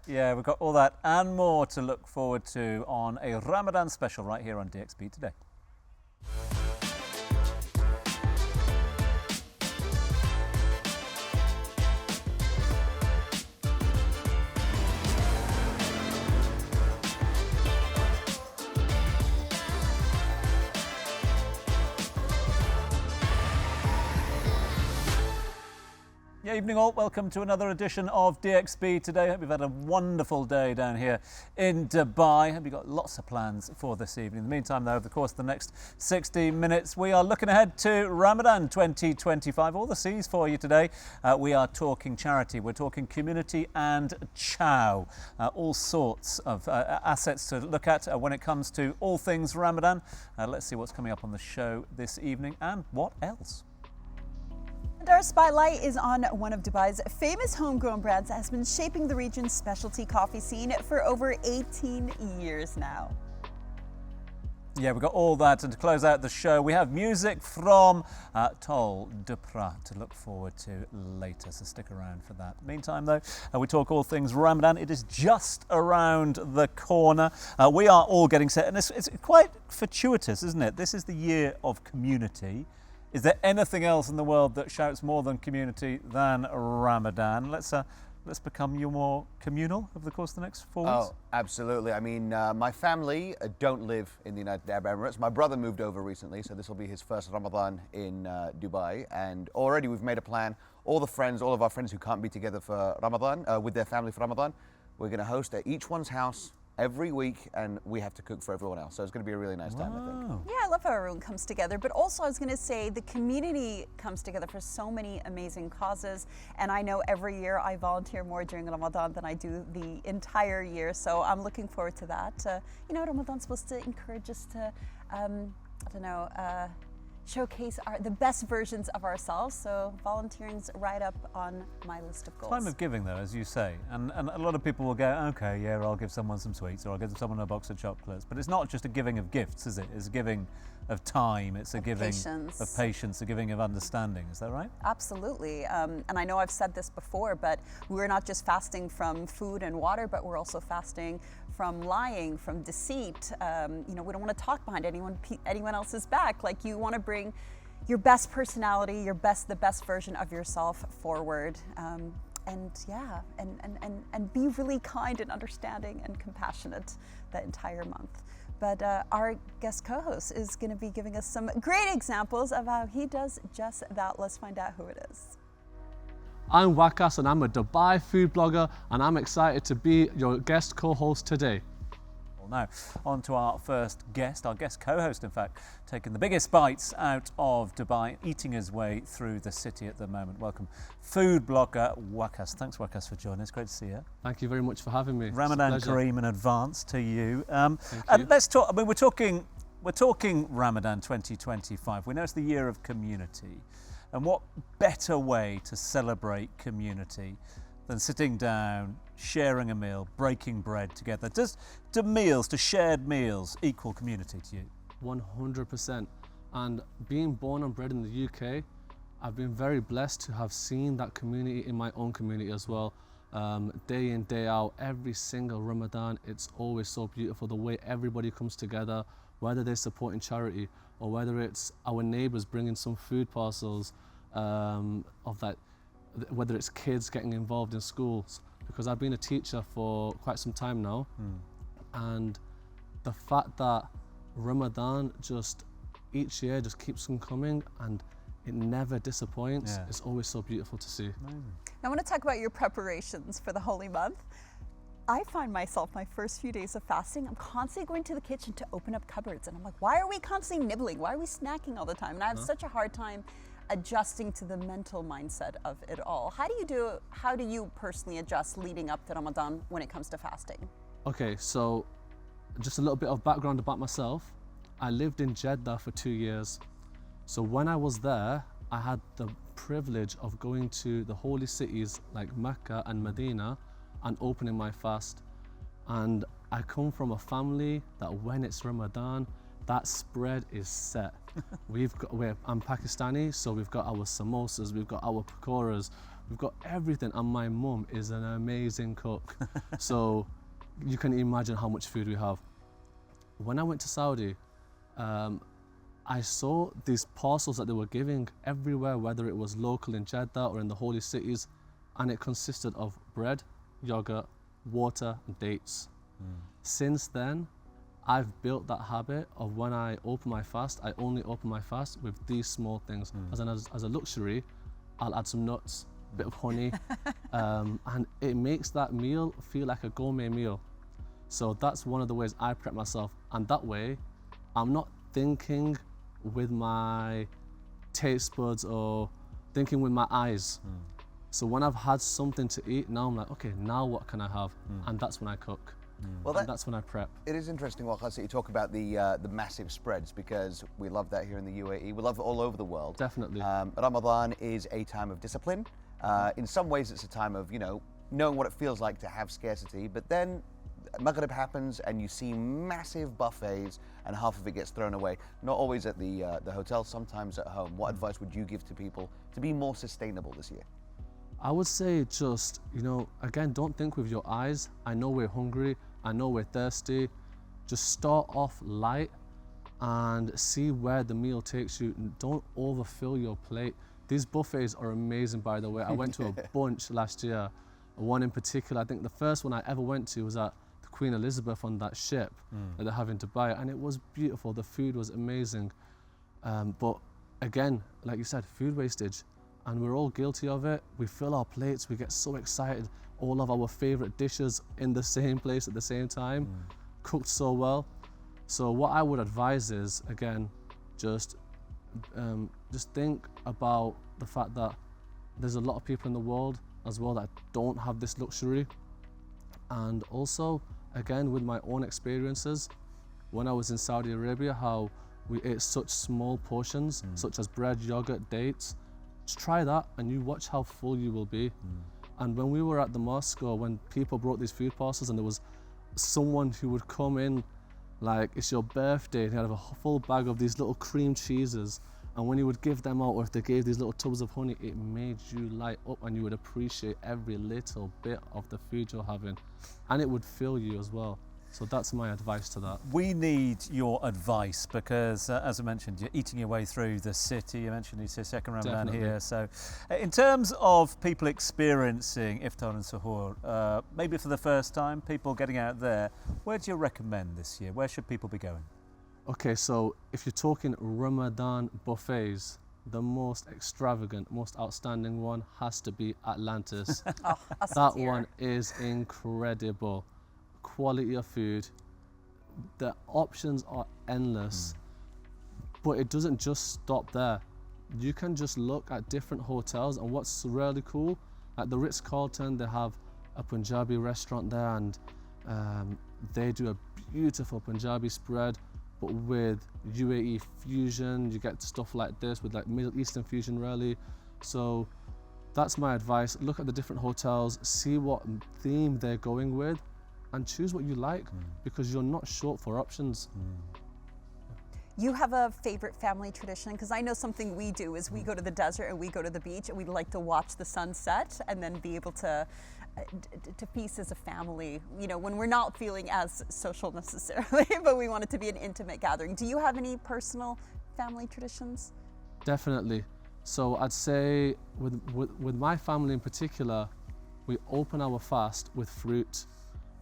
Yeah, we've got all that and more to look forward to on a Ramadan special right here on DXB today. Yeah, evening all. Welcome to another edition of DXB today. Hope you've had a wonderful day down here in Dubai. Hope you've got lots of plans for this evening. In the meantime, though, over the course of the next 60 minutes, we are looking ahead to Ramadan 2025. All the C's for you today. We are talking charity. We're talking community and chow. All sorts of assets to look at when it comes to all things Ramadan. Let's see what's coming up on the show this evening and what else. Our spotlight is on one of Dubai's famous homegrown brands that has been shaping the region's specialty coffee scene for over 18 years now. Yeah, we've got all that, and to close out the show, we have music from Tol Dupra to look forward to later, so stick around for that. Meantime, though, we talk all things Ramadan. It is just around the corner. We are all getting set, and it's quite fortuitous, isn't it? This is the year of community. Is there anything else in the world that shouts more than community than Ramadan? Let's become more communal over the course of the next 4 weeks. Oh, absolutely. I mean, my family don't live in the United Arab Emirates. My brother moved over recently, so this will be his first Ramadan in Dubai. And already we've made a plan. All of our friends who can't be together for Ramadan, with their family for Ramadan, we're going to host at each one's house every week, and we have to cook for everyone else. So it's going to be a really nice time, I think. Yeah, I love how everyone comes together, but also I was going to say the community comes together for so many amazing causes. And I know every year I volunteer more during Ramadan than I do the entire year. So I'm looking forward to that. Ramadan's supposed to encourage us to, showcase the best versions of ourselves. So volunteering's right up on my list of goals. Time of giving, though, as you say, and a lot of people will go, okay, yeah, I'll give someone some sweets, or I'll give someone a box of chocolates. But it's not just a giving of gifts, is it? It's a giving of time. It's a giving of patience, a giving of understanding. Is that right? Absolutely. And I know I've said this before, but we're not just fasting from food and water, but we're also fasting from lying, from deceit. We don't want to talk behind anyone else's back. Like, you want to bring your best personality, the best version of yourself forward. And be really kind and understanding and compassionate that entire month. But our guest co-host is going to be giving us some great examples of how he does just that. Let's find out who it is. I'm Waqas, and I'm a Dubai food blogger, and I'm excited to be your guest co-host today. Now, on to our first guest, our guest co-host, in fact, taking the biggest bites out of Dubai, eating his way through the city at the moment. Welcome, food blogger Waqas. Thanks, Waqas, for joining us. Great to see you. Thank you very much for having me. Ramadan Kareem in advance to you. Thank you. And let's talk. I mean, we're talking Ramadan 2025. We know it's the year of community, and what better way to celebrate community than sitting down, sharing a meal, breaking bread together? Do shared meals equal community to you? 100%. And being born and bred in the UK, I've been very blessed to have seen that community in my own community as well. Day in, day out, every single Ramadan, it's always so beautiful the way everybody comes together, whether they're supporting charity or whether it's our neighbours bringing some food parcels whether it's kids getting involved in schools, because I've been a teacher for quite some time now, and the fact that Ramadan each year just keeps on coming and it never disappoints. It's always so beautiful to see. Amazing. I want to talk about your preparations for the holy month. I find myself, my first few days of fasting, I'm constantly going to the kitchen to open up cupboards, and I'm like, why are we constantly nibbling? Why are we snacking all the time? And I have such a hard time adjusting to the mental mindset of it all. How do you personally adjust leading up to Ramadan when it comes to fasting? Okay, so just a little bit of background about myself. I lived in Jeddah for 2 years. So when I was there, I had the privilege of going to the holy cities like Mecca and Medina and opening my fast. And I come from a family that when it's Ramadan, that spread is set. I'm Pakistani, so we've got our samosas, we've got our pakoras, we've got everything, and my mum is an amazing cook. So you can imagine how much food we have. When I went to Saudi, I saw these parcels that they were giving everywhere, whether it was local in Jeddah or in the holy cities, and it consisted of bread, yogurt, water, and dates. Since then, I've built that habit of when I open my fast, I only open my fast with these small things. As a luxury, I'll add some nuts, a bit of honey, and it makes that meal feel like a gourmet meal. So that's one of the ways I prep myself, and that way, I'm not thinking with my taste buds or thinking with my eyes. So when I've had something to eat, now I'm like, okay, now what can I have? And that's when I cook. Well, And that's when I prep. It is interesting, Waqas, that you talk about the massive spreads, because we love that here in the UAE. We love it all over the world. Definitely. Ramadan is a time of discipline. In some ways, it's a time of, knowing what it feels like to have scarcity, but then Maghrib happens and you see massive buffets and half of it gets thrown away. Not always at the hotel, sometimes at home. What advice would you give to people to be more sustainable this year? I would say just, again, don't think with your eyes. I know we're hungry, I know we're thirsty. Just start off light and see where the meal takes you. Don't overfill your plate. These buffets are amazing, by the way. I went to a bunch last year. One in particular, I think the first one I ever went to was at the Queen Elizabeth on that ship that they have in Dubai, and it was beautiful. The food was amazing. But again, like you said, food wastage. And we're all guilty of it. We fill our plates, we get so excited. All of our favorite dishes in the same place at the same time, cooked so well. So what I would advise is, again, just think about the fact that there's a lot of people in the world as well that don't have this luxury. And also, again, with my own experiences, when I was in Saudi Arabia, how we ate such small portions, such as bread, yogurt, dates. Just try that and you watch how full you will be. And when we were at the mosque, or when people brought these food parcels and there was someone who would come in like it's your birthday and he'd have a full bag of these little cream cheeses, and when you would give them out, or if they gave these little tubs of honey, it made you light up and you would appreciate every little bit of the food you're having, and it would fill you as well. So that's my advice to that. We need your advice because, as I mentioned, you're eating your way through the city. You mentioned it's your second Ramadan here. So in terms of people experiencing Iftar and suhoor, maybe for the first time, people getting out there, where do you recommend this year? Where should people be going? Okay, so if you're talking Ramadan buffets, the most extravagant, most outstanding one has to be Atlantis. That one is incredible. Quality of food, the options are endless, but it doesn't just stop there. You can just look at different hotels, and what's really cool, at the Ritz-Carlton, they have a Punjabi restaurant there, and they do a beautiful Punjabi spread, but with UAE fusion. You get stuff like this with like Middle Eastern fusion really. So that's my advice. Look at the different hotels, see what theme they're going with, and choose what you like, because you're not short for options. You have a favorite family tradition? Because I know something we do is we go to the desert and we go to the beach and we like to watch the sunset and then be able to feast as a family, when we're not feeling as social necessarily, but we want it to be an intimate gathering. Do you have any personal family traditions? Definitely. So I'd say with my family in particular, we open our fast with fruit.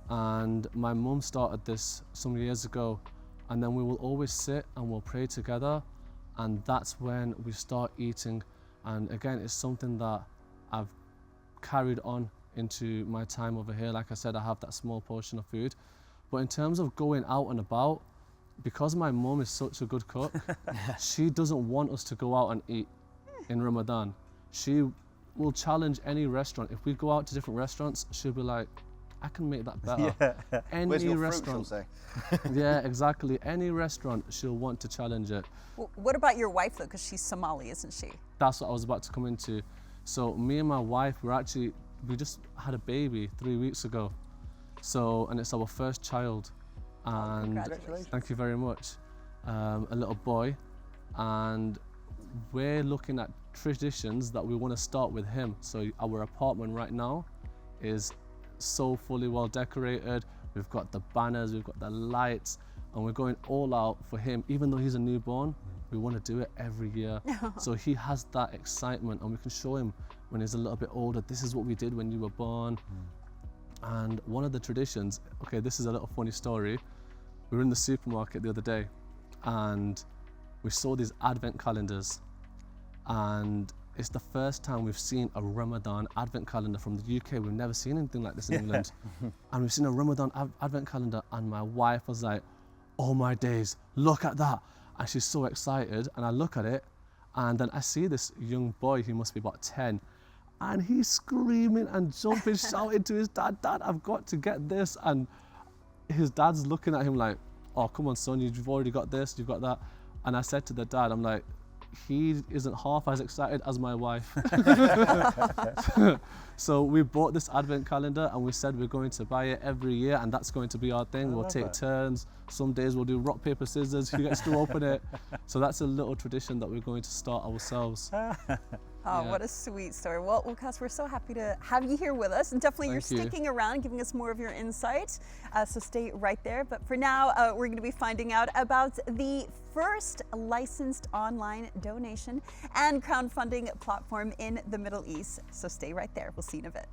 And my mum started this some years ago, and then we will always sit and we'll pray together, and that's when we start eating. And again, it's something that I've carried on into my time over here. Like I said, I have that small portion of food. But in terms of going out and about, because my mum is such a good cook, she doesn't want us to go out and eat in Ramadan. She will challenge any restaurant. If we go out to different restaurants, she'll be like, I can make that better. Any Where's your restaurant, fruit, she'll say. yeah, exactly. Any restaurant, she'll want to challenge it. Well, what about your wife though? Because she's Somali, isn't she? That's what I was about to come into. So me and my wife, we just had a baby 3 weeks ago. So, and it's our first child. And Congratulations. thank you very much. A little boy. And we're looking at traditions that we want to start with him. So our apartment right now is so fully well decorated. We've got the banners, we've got the lights, and we're going all out for him. Even though he's a newborn, we want to do it every year. So he has that excitement, and we can show him when he's a little bit older, this is what we did when you were born. And one of the traditions, okay, this is a little funny story. We were in the supermarket the other day, and we saw these advent calendars, and it's the first time we've seen a Ramadan advent calendar from the UK. We've never seen anything like this in England. And we've seen a Ramadan advent calendar, and my wife was like, oh my days, look at that. And she's so excited, and I look at it, and then I see this young boy, he must be about 10, and he's screaming and jumping, shouting to his dad, Dad, I've got to get this. And his dad's looking at him like, oh, come on, son, you've already got this, you've got that. And I said to the dad, I'm like, he isn't half as excited as my wife. So we bought this advent calendar, and we said we're going to buy it every year, and that's going to be our thing. We'll take turns. Some days we'll do rock, paper, scissors. Who gets to open it? So that's a little tradition that we're going to start ourselves. Oh, what a sweet story. Well, Waqas, we're so happy to have you here with us. And definitely you're sticking around, giving us more of your insight. So stay right there. But for now, we're going to be finding out about the first licensed online donation and crowdfunding platform in the Middle East. So stay right there. We'll see you in a bit.